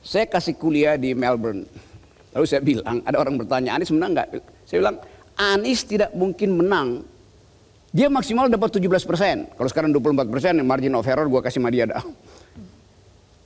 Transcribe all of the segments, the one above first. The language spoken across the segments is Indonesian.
Saya kasih kuliah di Melbourne. Lalu saya bilang, ada orang bertanya, Anies menang nggak? Saya bilang, Anies tidak mungkin menang. Dia maksimal dapat 17%. Kalau sekarang 24%, margin of error gue kasih sama dia dah.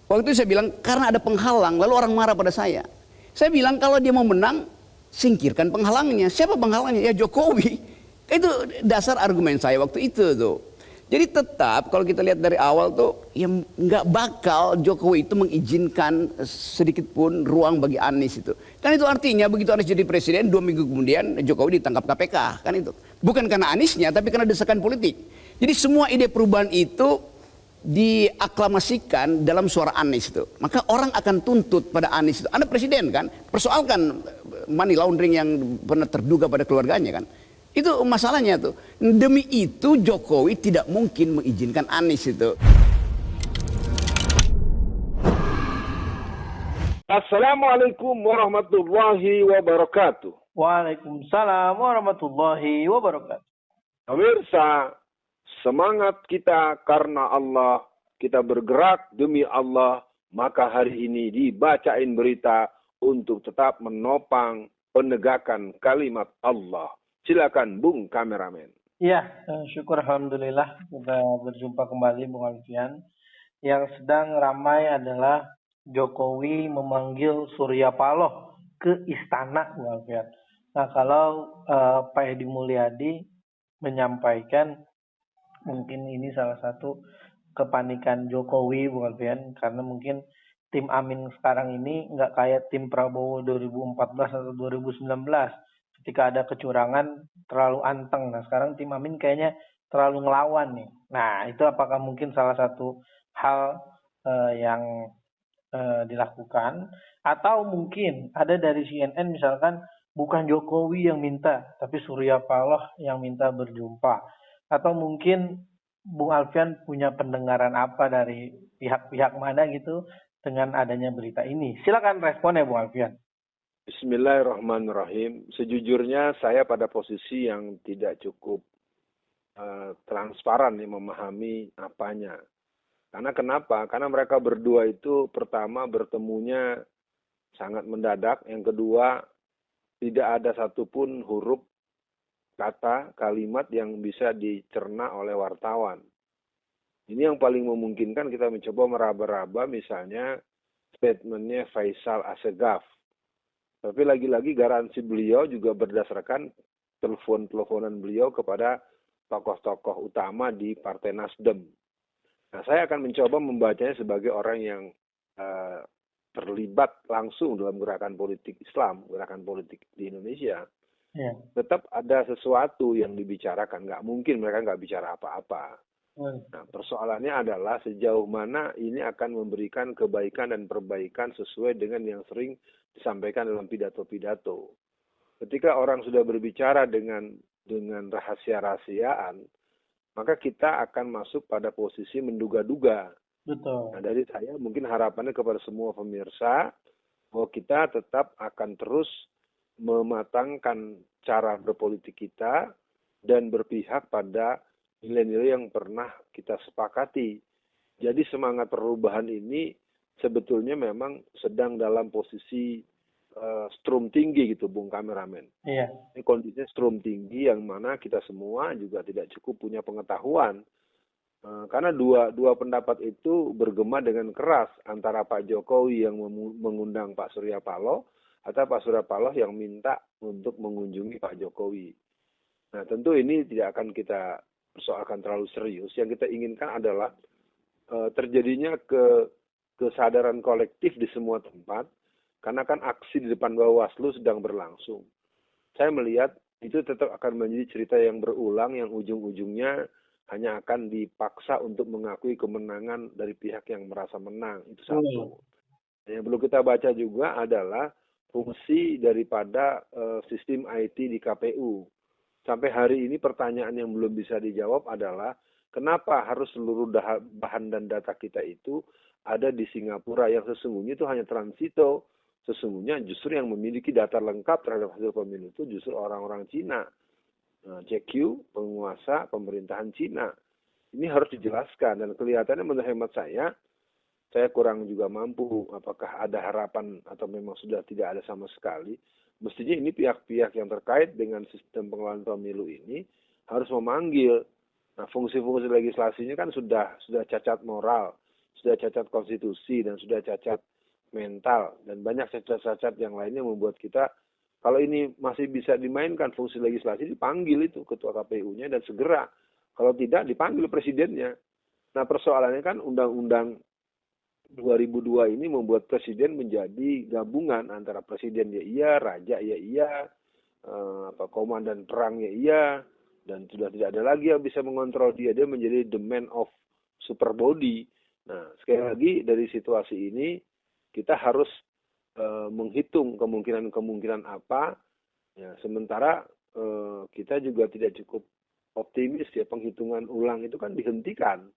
Waktu itu saya bilang, karena ada penghalang, lalu orang marah pada saya. Saya bilang, kalau dia mau menang, singkirkan penghalangnya. Siapa penghalangnya? Ya Jokowi. Itu dasar argumen saya waktu itu tuh. Jadi tetap kalau kita lihat dari awal tuh, ya nggak bakal Jokowi itu mengizinkan sedikit pun ruang bagi Anies itu. Kan itu artinya begitu Anies jadi presiden, 2 minggu kemudian Jokowi ditangkap KPK, kan itu. Bukan karena Aniesnya, tapi karena desakan politik. Jadi semua ide perubahan itu diaklamasikan dalam suara Anies itu. Maka orang akan tuntut pada Anies itu. Anda presiden kan, persoalkan money laundering yang pernah terduga pada keluarganya kan. Itu masalahnya tuh. Demi itu Jokowi tidak mungkin mengizinkan Anies itu. Assalamualaikum warahmatullahi wabarakatuh. Waalaikumsalam warahmatullahi wabarakatuh. Pemirsa, semangat kita karena Allah, kita bergerak demi Allah, maka hari ini dibacain berita untuk tetap menopang penegakan kalimat Allah. Silakan Bung Kameramen. Iya, syukur alhamdulillah kita berjumpa kembali Bung Alfian. Yang sedang ramai adalah Jokowi memanggil Surya Paloh ke istana Bung Alfian. Nah, kalau Pak Edi Mulyadi menyampaikan mungkin ini salah satu kepanikan Jokowi Bung Alfian, karena mungkin tim Amin sekarang ini nggak kayak tim Prabowo 2014 atau 2019 ketika ada kecurangan terlalu anteng. Nah sekarang tim Amin kayaknya terlalu ngelawan nih. Nah itu apakah mungkin salah satu hal yang dilakukan, atau mungkin ada dari CNN misalkan bukan Jokowi yang minta tapi Surya Paloh yang minta berjumpa, atau mungkin Bung Alfian punya pendengaran apa dari pihak-pihak mana gitu dengan adanya berita ini. Silakan respon ya Bung Alfian. Bismillahirrahmanirrahim. Sejujurnya saya pada posisi yang tidak cukup transparan nih memahami apanya. Karena kenapa? Karena mereka berdua itu pertama bertemunya sangat mendadak. Yang kedua, tidak ada satupun huruf, kata, kalimat yang bisa dicerna oleh wartawan. Ini yang paling memungkinkan kita mencoba meraba-raba misalnya statementnya Faisal Assegaf. Tapi lagi-lagi garansi beliau juga berdasarkan telepon-teleponan beliau kepada tokoh-tokoh utama di Partai Nasdem. Nah, saya akan mencoba membacanya sebagai orang yang terlibat langsung dalam gerakan politik Islam, gerakan politik di Indonesia. Ya. Tetap ada sesuatu yang dibicarakan. Nggak mungkin mereka nggak bicara apa-apa. Nah, persoalannya adalah sejauh mana ini akan memberikan kebaikan dan perbaikan sesuai dengan yang sering disampaikan dalam pidato-pidato. Ketika orang sudah berbicara dengan rahasia-rahasiaan, maka kita akan masuk pada posisi menduga-duga. Betul. Nah, dari saya mungkin harapannya kepada semua pemirsa bahwa kita tetap akan terus mematangkan cara berpolitik kita dan berpihak pada nilai-nilai yang pernah kita sepakati. Jadi semangat perubahan ini sebetulnya memang sedang dalam posisi strum tinggi gitu, Bung Kameramen. Iya. Ini kondisinya strum tinggi yang mana kita semua juga tidak cukup punya pengetahuan. Karena dua pendapat itu bergema dengan keras antara Pak Jokowi yang mengundang Pak Surya Paloh atau Pak Surya Paloh yang minta untuk mengunjungi Pak Jokowi. Nah tentu ini tidak akan kita persoalkan terlalu serius. Yang kita inginkan adalah terjadinya kesadaran kolektif di semua tempat, karena kan aksi di depan Bawaslu sedang berlangsung. Saya melihat itu tetap akan menjadi cerita yang berulang, yang ujung-ujungnya hanya akan dipaksa untuk mengakui kemenangan dari pihak yang merasa menang. Itu satu. Yang perlu kita baca juga adalah fungsi daripada sistem IT di KPU. Sampai hari ini pertanyaan yang belum bisa dijawab adalah kenapa harus seluruh bahan dan data kita itu ada di Singapura, yang sesungguhnya itu hanya transito. Sesungguhnya justru yang memiliki data lengkap terhadap hasil pemilu itu justru orang-orang Cina. CQ, penguasa pemerintahan Cina. Ini harus dijelaskan dan kelihatannya menurut hemat saya saya kurang juga mampu apakah ada harapan atau memang sudah tidak ada sama sekali. Mestinya ini pihak-pihak yang terkait dengan sistem pengelolaan pemilu ini harus memanggil. Nah, fungsi-fungsi legislasinya kan sudah cacat moral, sudah cacat konstitusi, dan sudah cacat mental, dan banyak cacat-cacat yang lainnya membuat kita, kalau ini masih bisa dimainkan fungsi legislasi, dipanggil itu ketua KPU-nya dan segera. Kalau tidak, dipanggil presidennya. Nah, persoalannya kan Undang-Undang 2002 ini membuat presiden menjadi gabungan antara presiden ya iya, raja ya iya, komandan perang ya iya, dan sudah tidak ada lagi yang bisa mengontrol dia. Dia menjadi the man of super body. Nah, sekali lagi dari situasi ini kita harus menghitung kemungkinan apa. Ya, sementara kita juga tidak cukup optimis ya, penghitungan ulang itu kan dihentikan.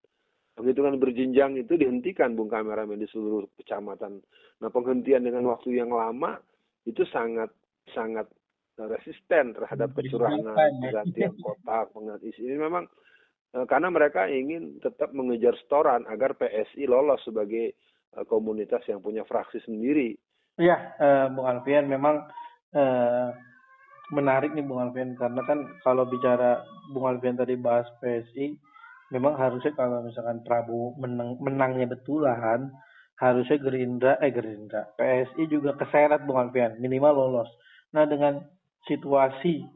Penghitungan berjenjang itu dihentikan, Bung Kameramen, di seluruh kecamatan. Nah, penghentian dengan waktu yang lama itu sangat resisten terhadap kecurangan, penggantian kotak, ini memang karena mereka ingin tetap mengejar setoran agar PSI lolos sebagai komunitas yang punya fraksi sendiri. Iya, Bung Alfian, memang menarik nih Bung Alfian, karena kan kalau bicara Bung Alfian tadi bahas PSI, memang harusnya kalau misalkan Prabowo menangnya betulan, harusnya Gerindra PSI juga keseret Bung Alfian, minimal lolos. Nah, dengan situasi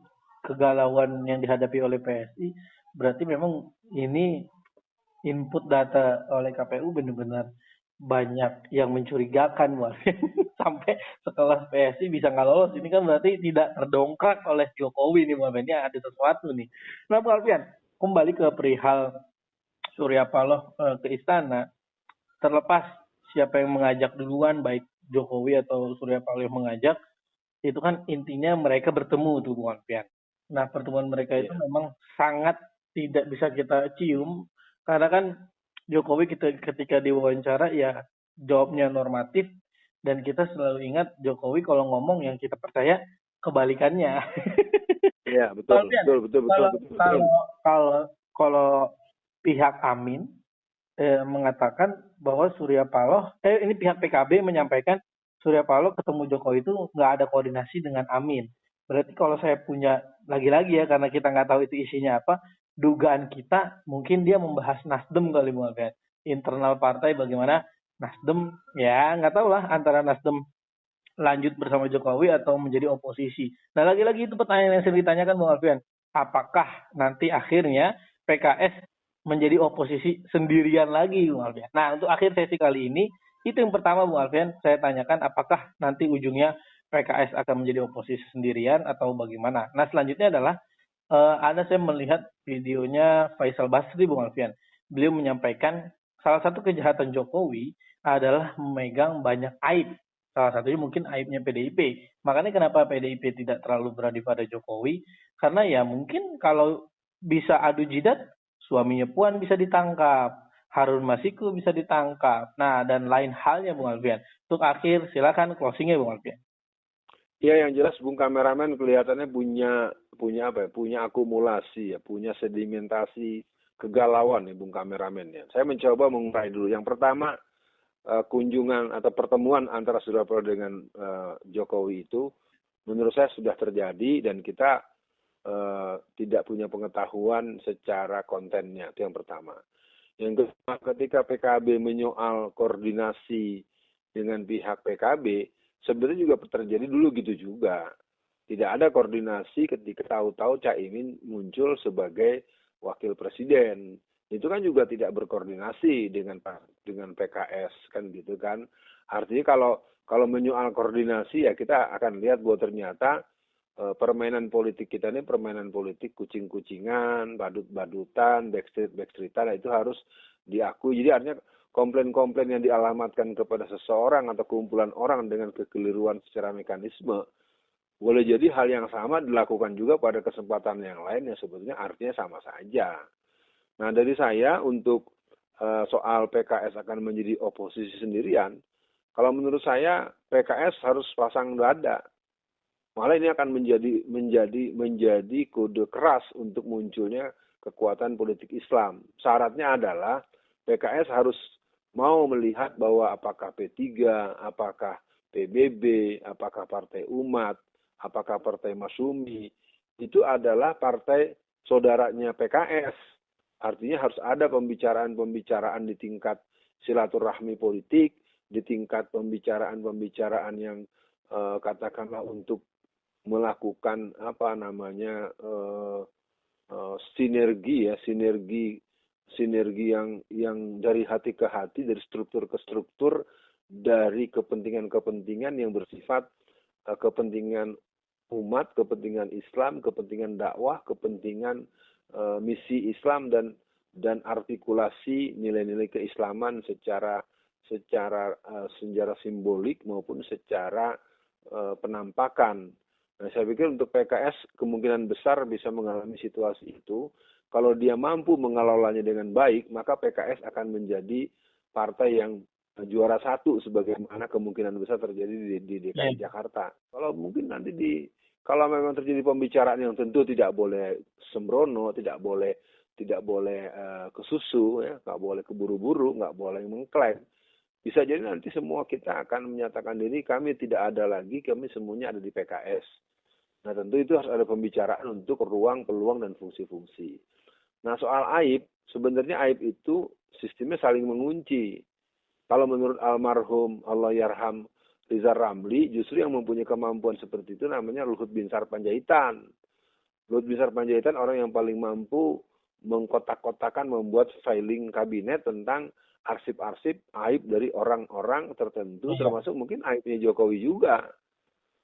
kegalauan yang dihadapi oleh PSI, berarti memang ini input data oleh KPU benar-benar banyak yang mencurigakan, Bung Alfian. Sampai setelah PSI bisa nggak lolos, ini kan berarti tidak terdongkrak oleh Jokowi nih, Bung Alfian. Ada sesuatu nih. Nah, Bung Alfian, kembali ke perihal Surya Paloh ke istana, terlepas siapa yang mengajak duluan, baik Jokowi atau Surya Paloh yang mengajak, itu kan intinya mereka bertemu tuh, Bung Alfian. Nah, pertemuan mereka itu memang sangat tidak bisa kita cium, karena kan Jokowi ketika diwawancara ya jawabnya normatif, dan kita selalu ingat Jokowi kalau ngomong yang kita percaya kebalikannya. Iya, betul. Kalau pihak Amin mengatakan bahwa Surya Paloh, ini pihak PKB menyampaikan Surya Paloh ketemu Jokowi itu nggak ada koordinasi dengan Amin. Berarti kalau saya punya lagi-lagi ya, karena kita nggak tahu itu isinya apa, dugaan kita mungkin dia membahas Nasdem kali, Bung Alfian. Internal partai bagaimana Nasdem, ya nggak tahu lah antara Nasdem lanjut bersama Jokowi atau menjadi oposisi. Nah, lagi-lagi itu pertanyaan yang sering ditanyakan, Bung Alfian. Apakah nanti akhirnya PKS menjadi oposisi sendirian lagi, Bung Alfian? Nah, untuk akhir sesi kali ini, itu yang pertama, Bung Alfian, saya tanyakan apakah nanti ujungnya PKS akan menjadi oposisi sendirian atau bagaimana. Nah, selanjutnya adalah saya melihat videonya Faisal Basri, Bung Alfian. Beliau menyampaikan salah satu kejahatan Jokowi adalah memegang banyak aib. Salah satunya mungkin aibnya PDIP. Makanya kenapa PDIP tidak terlalu berada pada Jokowi? Karena ya mungkin kalau bisa adu jidat, suaminya Puan bisa ditangkap, Harun Masiku bisa ditangkap. Nah, dan lain halnya, Bung Alfian. Untuk akhir, silakan closingnya, Bung Alfian. Ya, yang jelas Bung Kameramen kelihatannya punya akumulasi ya, punya sedimentasi kegalauan ya Bung Kameramen ya. Saya mencoba mengurai dulu. Yang pertama, kunjungan atau pertemuan antara Surya Paloh dengan Jokowi itu menurut saya sudah terjadi dan kita tidak punya pengetahuan secara kontennya. Itu yang pertama. Yang kedua, ketika PKB menyoal koordinasi dengan pihak PKB, sebenarnya juga terjadi dulu gitu juga. Tidak ada koordinasi ketika tahu-tahu Caimin muncul sebagai wakil presiden. Itu kan juga tidak berkoordinasi dengan PKS kan gitu kan. Artinya kalau menyoal koordinasi ya kita akan lihat bahwa ternyata permainan politik kita ini permainan politik kucing-kucingan, badut-badutan, backstreet-backstreetan, itu harus diakui. Jadi artinya komplain-komplain yang dialamatkan kepada seseorang atau kumpulan orang dengan kekeliruan secara mekanisme boleh jadi hal yang sama dilakukan juga pada kesempatan yang lain yang sebetulnya artinya sama saja. Nah, dari saya untuk soal PKS akan menjadi oposisi sendirian, kalau menurut saya PKS harus pasang dada. Malah ini akan menjadi kode keras untuk munculnya kekuatan politik Islam. Syaratnya adalah PKS harus mau melihat bahwa apakah P3, apakah PBB, apakah Partai Umat, apakah Partai Masyumi, itu adalah partai saudaranya PKS. Artinya harus ada pembicaraan-pembicaraan di tingkat silaturahmi politik, di tingkat pembicaraan-pembicaraan yang katakanlah untuk melakukan sinergi yang dari hati ke hati, dari struktur ke struktur, dari kepentingan-kepentingan yang bersifat kepentingan umat, kepentingan Islam, kepentingan dakwah, kepentingan misi Islam dan artikulasi nilai-nilai keislaman secara simbolik maupun secara penampakan. Nah, saya pikir untuk PKS kemungkinan besar bisa mengalami situasi itu. Kalau dia mampu mengelolanya dengan baik, maka PKS akan menjadi partai yang juara satu sebagaimana kemungkinan besar terjadi di DKI Jakarta. Kalau mungkin nanti kalau memang terjadi pembicaraan yang tentu tidak boleh sembrono, tidak boleh kesusu, ya, nggak boleh keburu-buru, nggak boleh mengklaim. Bisa jadi nanti semua kita akan menyatakan diri kami tidak ada lagi, kami semuanya ada di PKS. Nah tentu itu harus ada pembicaraan untuk ruang, peluang, dan fungsi-fungsi. Nah soal aib, sebenarnya aib itu sistemnya saling mengunci. Kalau menurut almarhum Allahyarham Rizal Ramli, justru yang mempunyai kemampuan seperti itu namanya Luhut Binsar Panjaitan. Luhut Binsar Panjaitan orang yang paling mampu mengkotak-kotakan, membuat filing kabinet tentang arsip-arsip aib dari orang-orang tertentu, termasuk mungkin aibnya Jokowi juga.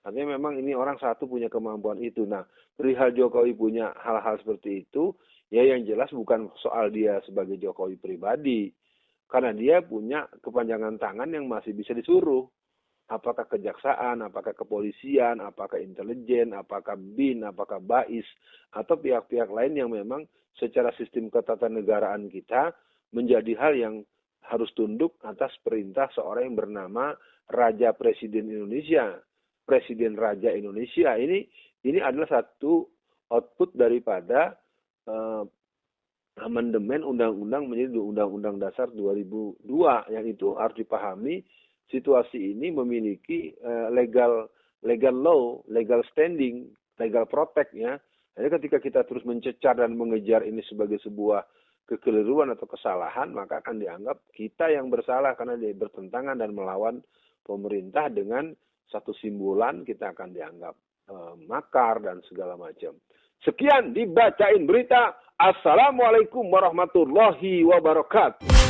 Artinya memang ini orang satu punya kemampuan itu. Nah, perihal Jokowi punya hal-hal seperti itu, ya yang jelas bukan soal dia sebagai Jokowi pribadi. Karena dia punya kepanjangan tangan yang masih bisa disuruh. Apakah kejaksaan, apakah kepolisian, apakah intelijen, apakah BIN, apakah BAIS, atau pihak-pihak lain yang memang secara sistem ketatanegaraan kita menjadi hal yang harus tunduk atas perintah seorang yang bernama Raja Presiden Indonesia. Presiden Raja Indonesia ini adalah satu output daripada amandemen undang-undang menjadi Undang-Undang Dasar 2002 yang itu harus dipahami situasi ini memiliki legal law, legal standing, legal protect ya. Jadi ketika kita terus mencecar dan mengejar ini sebagai sebuah kekeliruan atau kesalahan, maka akan dianggap kita yang bersalah karena dia bertentangan dan melawan pemerintah dengan satu simbolan, kita akan dianggap makar dan segala macam. Sekian dibacain berita. Assalamualaikum warahmatullahi wabarakatuh.